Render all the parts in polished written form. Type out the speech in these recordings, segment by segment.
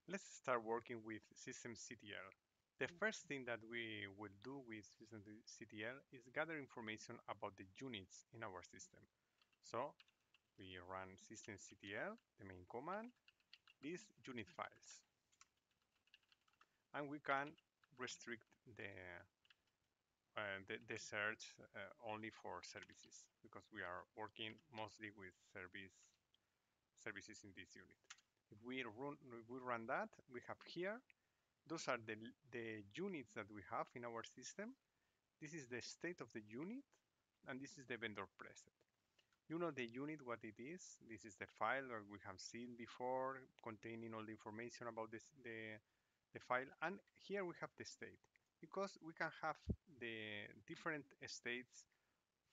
Let's start working with systemctl. The first thing that we will do with systemctl is gather information about the units in our system. So we run systemctl, the main command, these unit files. And we can restrict the search only for services because we are working mostly with services in this unit. If we run that, we have here, those are the units that we have in our system. This is the state of the unit, and this is the vendor preset. You know the unit, what it is. This is the file that we have seen before, containing all the information about the file. And here we have the state, because we can have the different states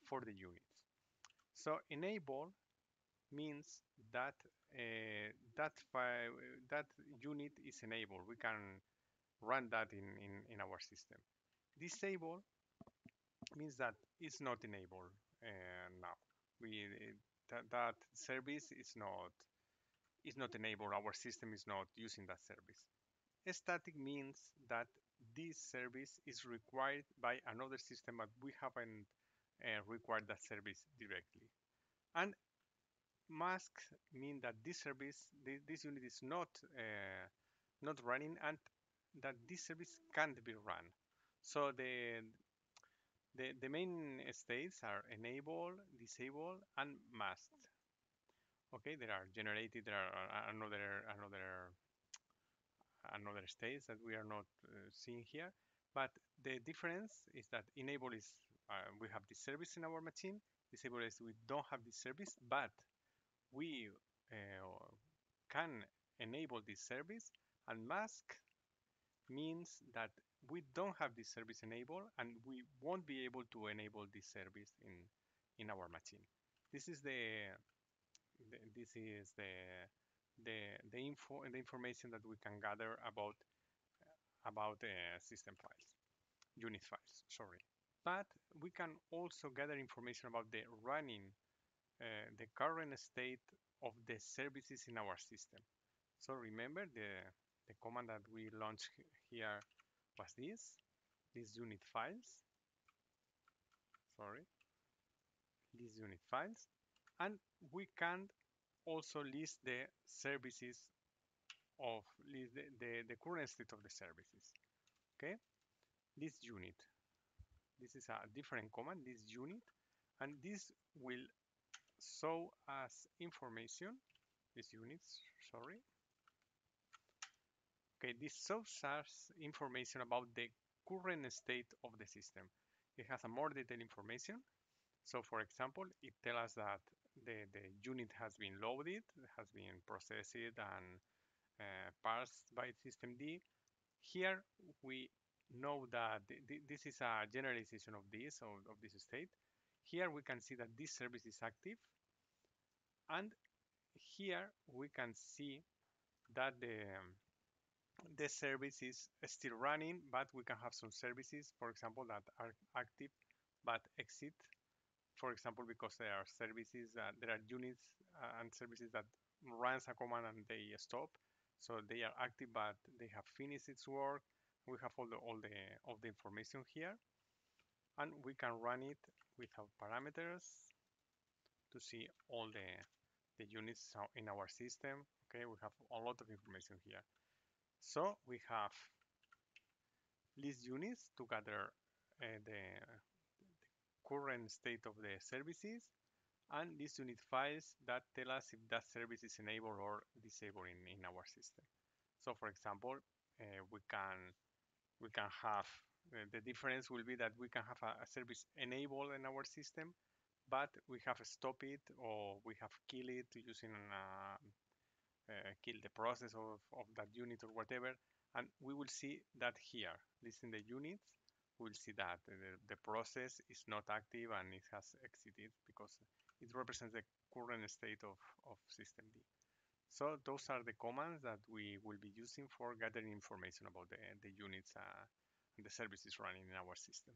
for the units. So enable means that that unit is enabled. We can run that in our system. Disable means that it's not enabled now. That service is not enabled. Our system is not using that service. Static means that this service is required by another system, but we haven't required that service directly. And mask mean that this service, this unit is not running, and that this service can't be run. So the main states are enable, disable, and masked. Okay, there are generated. There are another states that we are not seeing here. But the difference is that enable is we have this service in our machine. Disable is we don't have this service, but we can enable this service. And mask means that we don't have this service enabled, and we won't be able to enable this service in our machine. This is the information that we can gather about system files, unit files. Sorry, but we can also gather information about the current state of the services in our system. So remember the command that we launched here was these unit files. Sorry, these unit files, and we can also list the services of the current state of the services. Okay, this unit. This is a different command. This unit, and this will show us information. These units. Sorry. Okay, this shows us information about the current state of the system. It has a more detailed information. So for example, it tells us that the unit has been loaded, has been processed and parsed by systemd. Here we know that this is a generalization of this state. Here we can see that this service is active, and here we can see that the service is still running, but we can have some services, for example, that are active but exit. For example, because there are services, there are units and services that runs a command and they stop. So they are active, but they have finished its work. We have all the information here, and we can run it without parameters to see all the units in our system. Okay, we have a lot of information here. So we have list units to gather the current state of the services, and these unit files that tell us if that service is enabled or disabled in our system. So for example, we can have the difference will be that we can have a service enabled in our system, but we have stopped it or we have killed it using kill the process of that unit or whatever, and we will see that here listing the units. We'll see that the process is not active and it has exited because it represents the current state of systemd. So those are the commands that we will be using for gathering information about the units and the services running in our system.